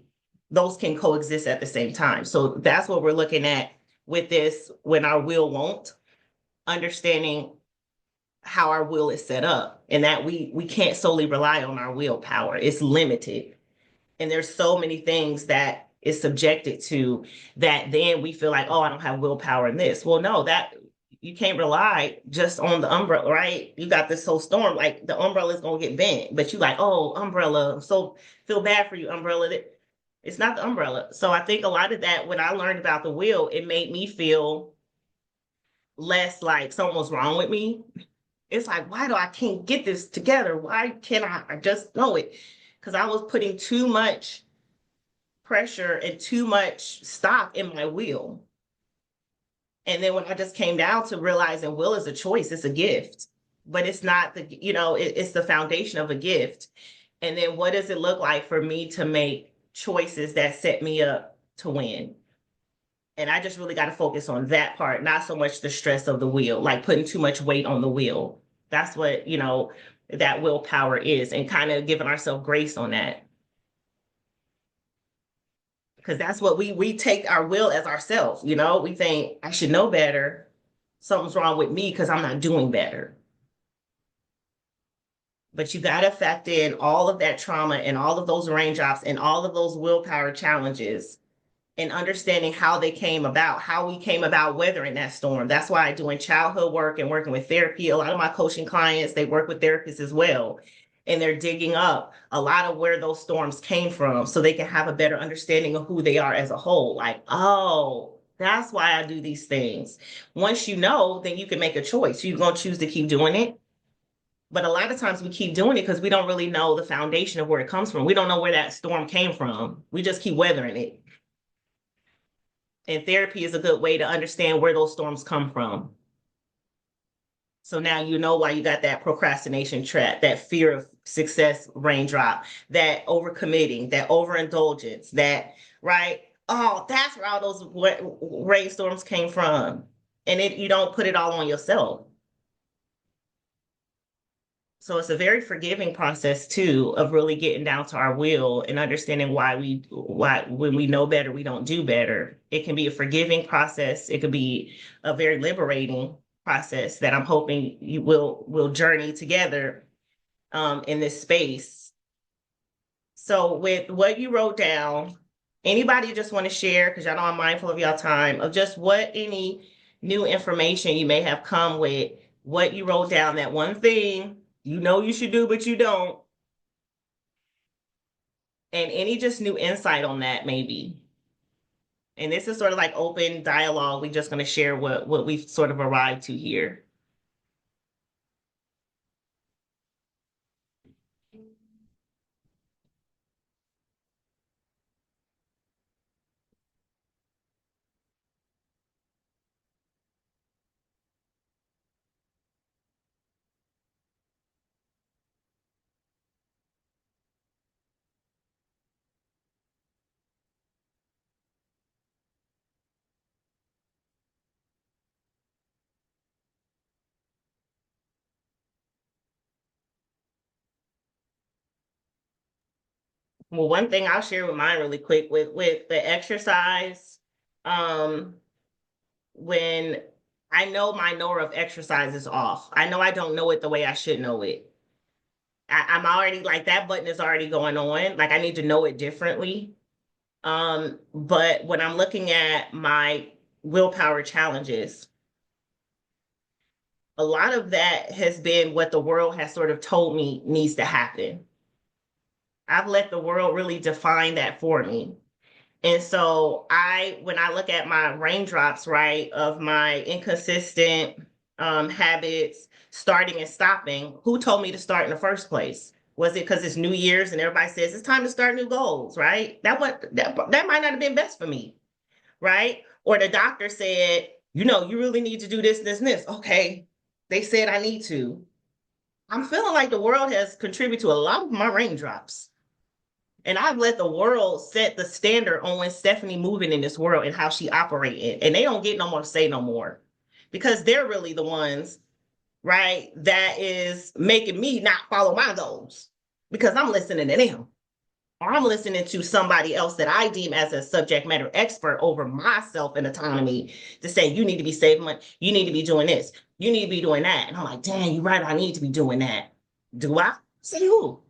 those can coexist at the same time. So that's what we're looking at with this when our will won't, understanding how our will is set up and that we can't solely rely on our willpower. It's limited. And there's so many things that is subjected to that then we feel like, oh, I don't have willpower in this. Well, no, that you can't rely just on the umbrella, right? You got this whole storm, like the umbrella is gonna get bent, but you like, oh, umbrella, so feel bad for you, umbrella. It's not the umbrella. So I think a lot of that, when I learned about the will, it made me feel less like something was wrong with me. It's like, why do I can't get this together? Why can't I just know it? Because I was putting too much pressure and too much stock in my will. And then when I just came down to realizing will is a choice, it's a gift, but it's not it's the foundation of a gift. And then what does it look like for me to make choices that set me up to win? And I just really got to focus on that part, not so much the stress of the will, like putting too much weight on the will. That's what, that willpower is, and kind of giving ourselves grace on that. Because that's what we take our will as ourselves, we think I should know better. Something's wrong with me because I'm not doing better. But you got to factor in all of that trauma and all of those raindrops and all of those willpower challenges and understanding how they came about, how we came about weathering that storm. That's why doing childhood work and working with therapy, a lot of my coaching clients, they work with therapists as well. And they're digging up a lot of where those storms came from so they can have a better understanding of who they are as a whole. Like, oh, that's why I do these things. Once you know, then you can make a choice. You're going to choose to keep doing it, But a lot of times we keep doing it because we don't really know the foundation of where it comes from. We don't know where that storm came from. We just keep weathering it. And therapy is a good way to understand where those storms come from. So now you know why you got that procrastination trap, that fear of success raindrop, that overcommitting, that overindulgence, that, right? Oh, that's where all those rainstorms came from. And you don't put it all on yourself. So it's a very forgiving process too, of really getting down to our will and understanding why when we know better, we don't do better. It can be a forgiving process. It could be a very liberating process that I'm hoping you will journey together in this space. So with what you wrote down, anybody just want to share, because y'all know I'm mindful of y'all time, of just what any new information you may have come with, what you wrote down, that one thing you know you should do, but you don't. And any just new insight on that, maybe. And this is sort of like open dialogue. We're just going to share what we've sort of arrived to here. Well, one thing I'll share with mine really quick with the exercise, um, when I know my knower of exercise is off. I know I don't know it the way I should know it. I'm already like that button is already going on. Like I need to know it differently. But when I'm looking at my willpower challenges, a lot of that has been what the world has sort of told me needs to happen. I've let the world really define that for me. And so when I look at my raindrops, right, of my inconsistent habits, starting and stopping, who told me to start in the first place? Was it because it's New Year's and everybody says it's time to start new goals, right? That might not have been best for me, right? Or the doctor said, you really need to do this, this, and this. Okay, they said I need to. I'm feeling like the world has contributed to a lot of my raindrops. And I've let the world set the standard on when Stephanie moving in this world and how she operating. And they don't get no more say no more because they're really the ones, right, that is making me not follow my goals because I'm listening to them. Or I'm listening to somebody else that I deem as a subject matter expert over myself and autonomy to say, you need to be saving money. You need to be doing this. You need to be doing that. And I'm like, dang, you're right. I need to be doing that. Do I? Say who?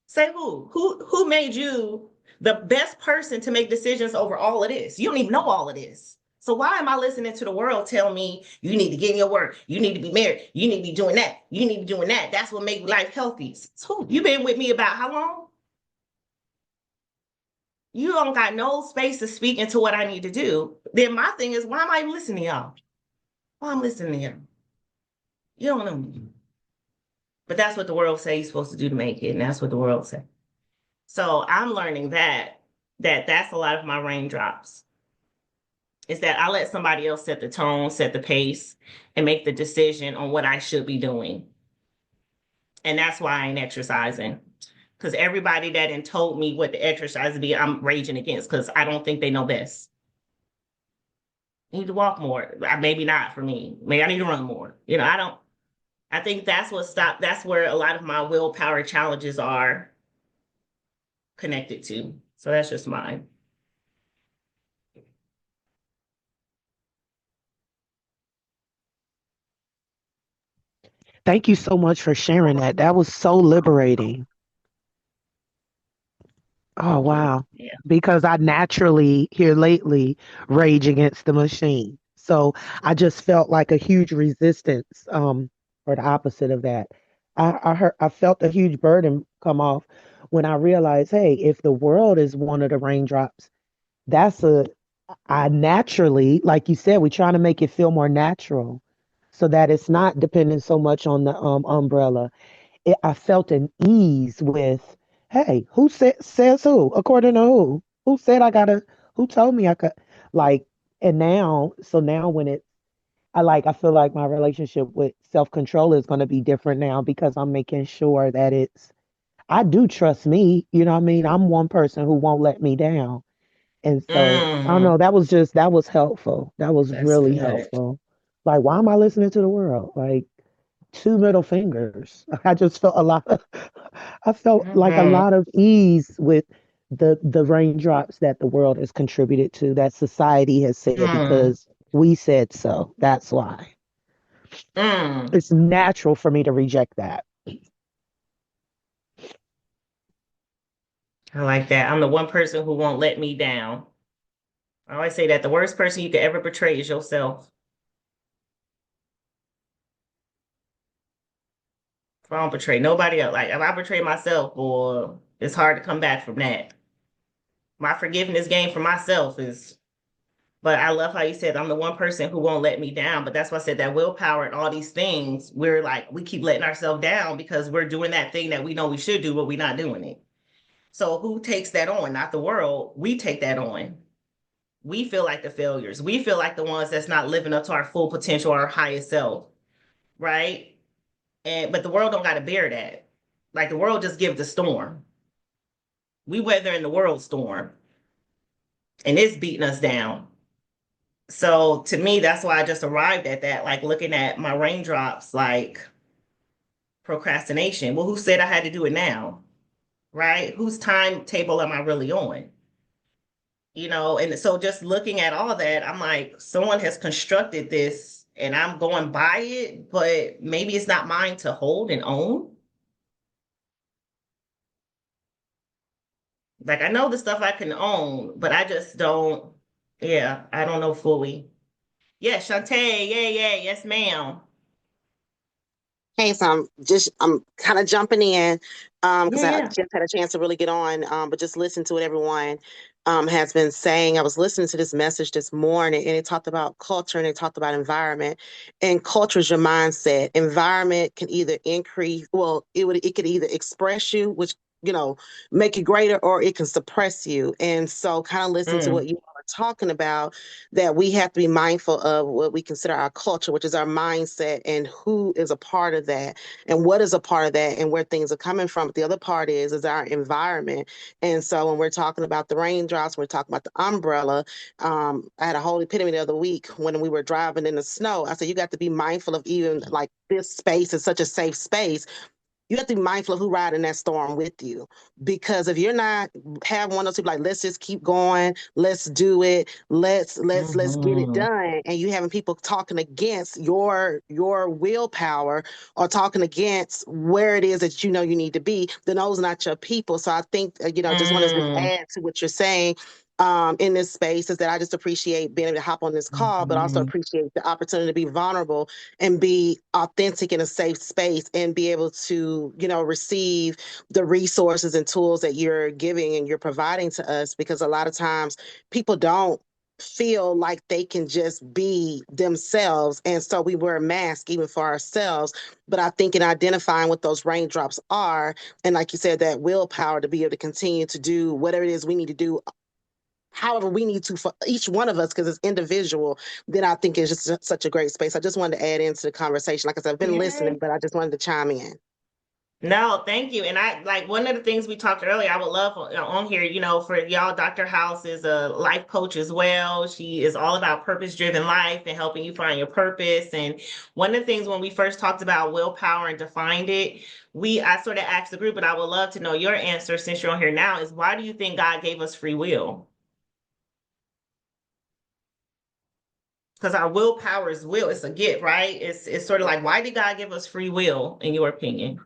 Say who? Who made you the best person to make decisions over all of this? You don't even know all of this. So why am I listening to the world tell me you need to get in your work, you need to be married, you need to be doing that, you need to be doing that. That's what makes life healthy. So you been with me about how long? You don't got no space to speak into what I need to do. Then my thing is, why am I listening to y'all? Why I'm listening to you? You don't know me. But that's what the world says you're supposed to do to make it, and that's what the world says. So I'm learning that's a lot of my raindrops. Is that I let somebody else set the tone, set the pace, and make the decision on what I should be doing. And that's why I ain't exercising. Because everybody that told me what the exercise be, I'm raging against because I don't think they know best. I need to walk more. Maybe not for me. Maybe I need to run more. I think that's where a lot of my willpower challenges are connected to. So that's just mine. Thank you so much for sharing that. That was so liberating. Oh, wow. Yeah. Because I naturally here lately rage against the machine. So I just felt like a huge resistance, or the opposite of that. I felt a huge burden come off when I realized, hey, if the world is one of the raindrops, that's I naturally, like you said, we're trying to make it feel more natural. so that it's not dependent so much on the umbrella. I felt an ease with, hey, who says who? According to who? Who said I gotta? Who told me I could? Like, and now, so now when it, I feel like my relationship with self control is going to be different now because I'm making sure that I do trust me. You know what I mean? I'm one person who won't let me down. And so I don't know, Mm, that was helpful. That was that's really good. helpful. Like, why am I listening to the world? Like, two middle fingers. I just felt a lot of, I felt like a Hmm. lot of ease with the raindrops that the world has contributed to, that society has said Mm, because we said so. That's why. mm. It's natural for me to reject that. I like that. I'm the one person who won't let me down. I always say that the worst person you could ever betray is yourself. If I don't betray nobody else, like if I betray myself, or it's hard to come back from that. My forgiveness game for myself is, but I love how you said I'm the one person who won't let me down. But that's why I said that willpower and all these things, we're like, we keep letting ourselves down because we're doing that thing that we know we should do, but we're not doing it. So who takes that on? Not the world. We take that on. We feel like the failures. We feel like the ones that's not living up to our full potential, our highest self, right? And but the world don't got to bear that. Like the world just give the storm. We weather in the world storm, and it's beating us down. So to me, that's why I just arrived at that. Like looking at my raindrops, like procrastination. Well, who said I had to do it now? Right? Whose timetable am I really on? And so just looking at all that, I'm like, someone has constructed this and I'm going by it, but maybe it's not mine to hold and own. Like I know the stuff I can own, but I just don't, yeah, I don't know fully. Yeah, Shantae, yeah, yeah, yes, ma'am. Hey, so I'm kind of jumping in Yeah, because I yeah. just had a chance to really get on, but just listen to what everyone has been saying. I was listening to this message this morning, and it talked about culture and it talked about environment. And culture is your mindset. Environment can either increase, well, it could either express you, which make you greater, or it can suppress you. And so, kind of listen to Mm, what you are talking about, that we have to be mindful of what we consider our culture, which is our mindset, and who is a part of that, and what is a part of that, and where things are coming from. But the other part is our environment. And so when we're talking about the raindrops, we're talking about the umbrella. I had a whole epitome the other week when we were driving in the snow. I said, you got to be mindful of, even like this space is such a safe space, you have to be mindful of who ride in that storm with you. Because if you're not have one of those people like, let's just keep going, let's do it, let's get it mm-hmm, done, and you having people talking against your willpower, or talking against where it is that you need to be, then those are not your people. So I think just want to just mm, add to what you're saying in this space, is that I just appreciate being able to hop on this call, but also mm-hmm, appreciate the opportunity to be vulnerable and be authentic in a safe space, and be able to, receive the resources and tools that you're giving and you're providing to us. Because a lot of times people don't feel like they can just be themselves. And so we wear a mask even for ourselves. But I think in identifying what those raindrops are, and like you said, that willpower to be able to continue to do whatever it is we need to do, however we need to, for each one of us, because it's individual, then I think it's just such a great space. I just wanted to add into the conversation. Like I said, I've been yeah. listening, but I just wanted to chime in. No, thank you. And I like one of the things we talked earlier, I would love on here, for y'all, Dr. House is a life coach as well. She is all about purpose-driven life and helping you find your purpose. And one of the things when we first talked about willpower and defined it, I sort of asked the group, and I would love to know your answer since you're on here now, is why do you think God gave us free will? Because our willpower is will, it's a gift, right? It's sort of like, why did God give us free will, in your opinion?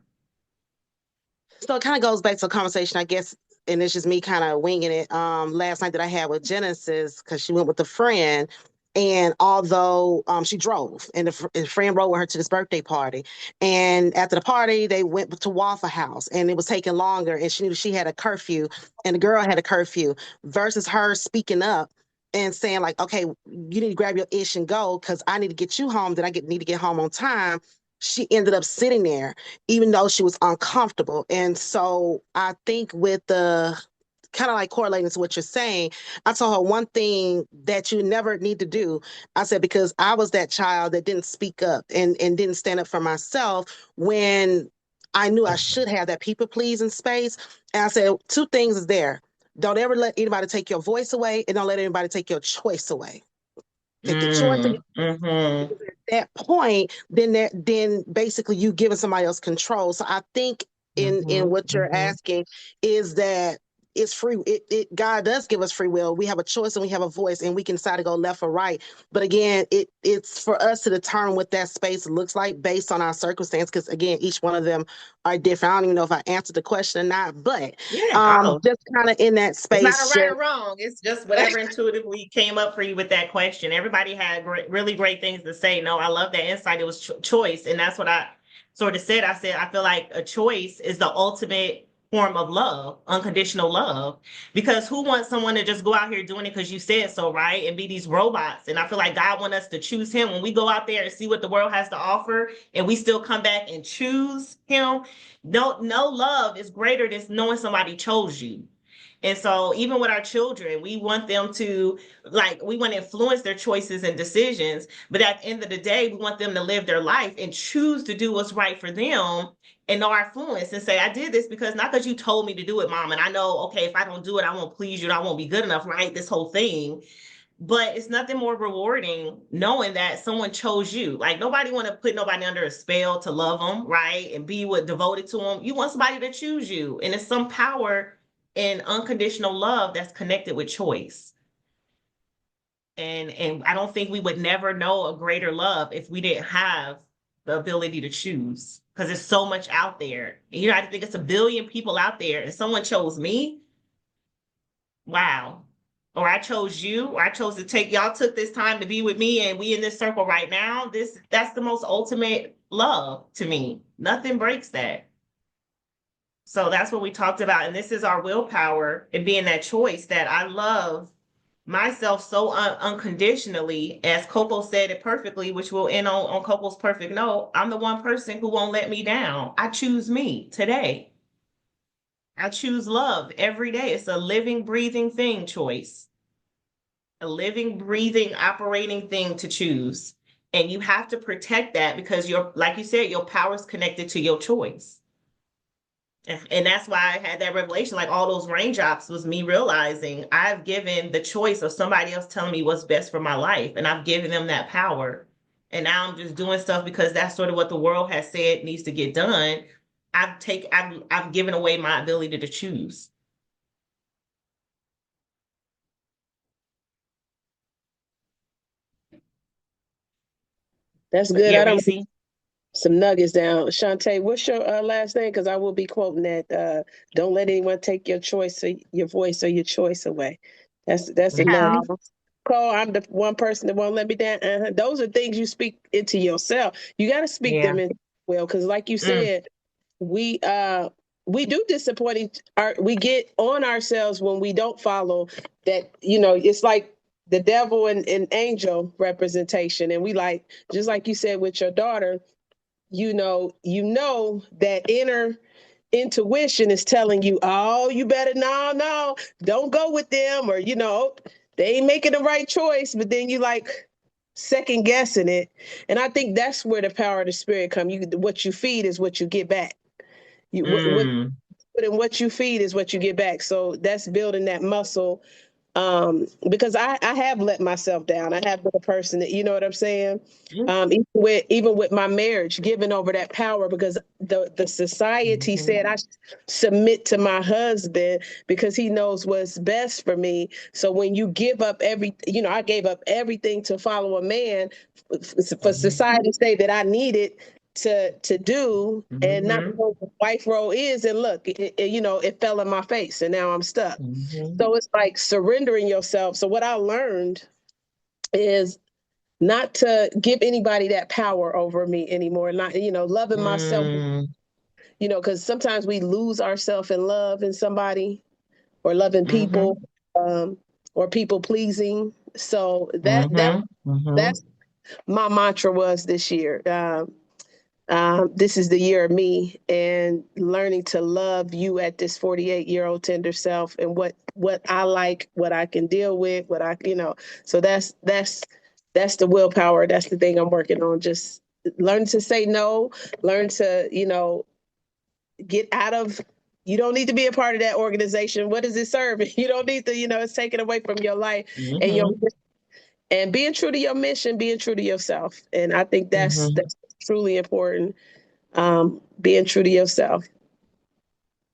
So it kind of goes back to a conversation, I guess, and it's just me kind of winging it. Last night that I had with Genesis, because she went with a friend, and although she drove, and the friend rode with her to this birthday party, and after the party they went to Waffle House, and it was taking longer, and she knew she had a curfew, and the girl had a curfew, versus her speaking up and saying like, okay, you need to grab your ish and go because I need to get you home, that need to get home on time. She ended up sitting there, even though she was uncomfortable. And so I think with the kind of like correlating to what you're saying, I told her one thing that you never need to do. I said, because I was that child that didn't speak up and didn't stand up for myself when I knew I should have that people pleasing space. And I said, two things is there. Don't ever let anybody take your voice away, and don't let anybody take your choice away. Take your choice away. Mm-hmm. At that point, then basically you giving somebody else control. So I think in what you're asking is that it's free. God does give us free will. We have a choice and we have a voice, and we can decide to go left or right. But again, it's for us to determine what that space looks like based on our circumstance. Because again, each one of them are different. I don't even know if I answered the question or not, but just kind of in that space. It's not a right or wrong. It's just whatever intuitively came up for you with that question. Everybody had really great things to say. No, I love that insight. It was choice. And that's what I sort of said. I said, I feel like a choice is the ultimate form of love, unconditional love. Because who wants someone to just go out here doing it because you said so, right? And be these robots. And I feel like God wants us to choose him. When we go out there and see what the world has to offer and we still come back and choose him, no love is greater than knowing somebody chose you. And so even with our children, we want them to we want to influence their choices and decisions. But at the end of the day, we want them to live their life and choose to do what's right for them and know our influence and say, I did this because not because you told me to do it, mom. And I know, okay, if I don't do it, I won't please you and I won't be good enough, right? This whole thing. But it's nothing more rewarding knowing that someone chose you. Like nobody want to put nobody under a spell to love them, right? And be devoted to them. You want somebody to choose you. And it's some power in unconditional love that's connected with choice. And I don't think we would never know a greater love if we didn't have the ability to choose, because there's so much out there. And, I think it's 1 billion people out there and someone chose me. Wow. Or I chose you, or I chose to y'all took this time to be with me and we in this circle right now. That's the most ultimate love to me. Nothing breaks that. So that's what we talked about. And this is our willpower and being that choice that I love myself so unconditionally. As Coco said it perfectly, which will end on Coco's perfect note. I'm the one person who won't let me down. I choose me today. I choose love every day. It's a living, breathing thing, choice. A living, breathing, operating thing to choose. And you have to protect that because like you said, your power is connected to your choice. And that's why I had that revelation, like all those raindrops was me realizing I've given the choice of somebody else telling me what's best for my life. And I've given them that power. And now I'm just doing stuff because that's sort of what the world has said needs to get done. I've given away my ability to choose. That's good. Yeah, I don't Reese. some nuggets down. Shantae, what's your last name? Because I will be quoting that. Don't let anyone take your choice, or your voice, or your choice away. That's a nugget. Cole, I'm the one person that won't let me down. Those are things you speak into yourself. You got to speak them in well, because like you said, we do disappoint we get on ourselves when we don't follow that. It's like the devil and angel representation, and we just like you said with your daughter. You know that inner intuition is telling you, oh, you better no, don't go with them, or they ain't making the right choice, but then you second guessing it. And I think that's where the power of the spirit come. What you feed is what you get back. What you feed is what you get back. So that's building that muscle. Because I have let myself down. I have been a person that, you know what I'm saying? Even with my marriage, giving over that power, because the society said I submit to my husband because he knows what's best for me. So when you give up I gave up everything to follow a man for society to say that I needed to do, and not know what the wife role is. And look, it fell in my face, and now I'm stuck. So it's like surrendering yourself. So what I learned is not to give anybody that power over me anymore. Not, loving myself, because sometimes we lose ourselves in love in somebody, or loving people, or people pleasing. So Mm-hmm. that's my mantra was this year. This is the year of me and learning to love you at this 48-year-old tender self and what I like, what I can deal with, what I, so that's the willpower. That's the thing I'm working on. Just learn to say no, learn to, get out of, you don't need to be a part of that organization. What is it serving? You don't need to, it's taken away from your life and your, Mm-hmm. and being true to your mission, being true to yourself. And I think Mm-hmm. that's truly important. Being true to yourself.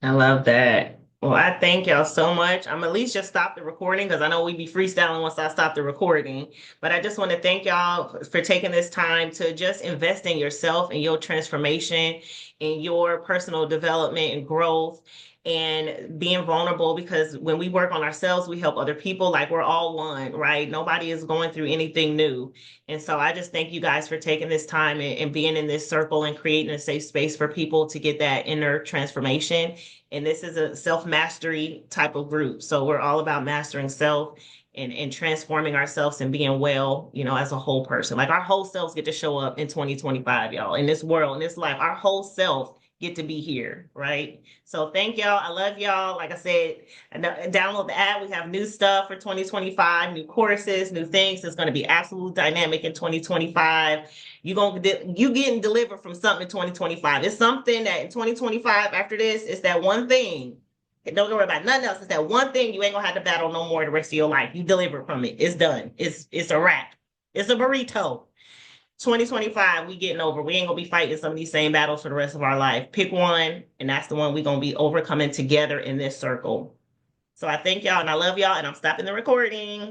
I love that. Well, I thank y'all so much. I'm at least just stop the recording because I know we be freestyling once I stop the recording. But I just want to thank y'all for taking this time to just invest in yourself and your transformation, in your personal development and growth, and being vulnerable because when we work on ourselves, we help other people. Like we're all one, right? Nobody is going through anything new. And so I just thank you guys for taking this time and being in this circle and creating a safe space for people to get that inner transformation. And this is a self-mastery type of group. So we're all about mastering self and transforming ourselves and being well, as a whole person. Like our whole selves get to show up in 2025, y'all, in this world, in this life. Our whole self get to be here, right? So thank y'all. I love y'all. Like I said, download the app. We have new stuff for 2025, new courses, new things. It's going to be absolute dynamic in 2025. You getting delivered from something in 2025. It's something that in 2025 after this, it's that one thing. Don't worry about nothing else. It's that one thing you ain't gonna have to battle no more the rest of your life. You deliver from it. It's done. It's a wrap. It's a burrito. 2025, we getting over. We ain't gonna be fighting some of these same battles for the rest of our life. Pick one, and that's the one we're gonna be overcoming together in this circle. So I thank y'all and I love y'all, and I'm stopping the recording.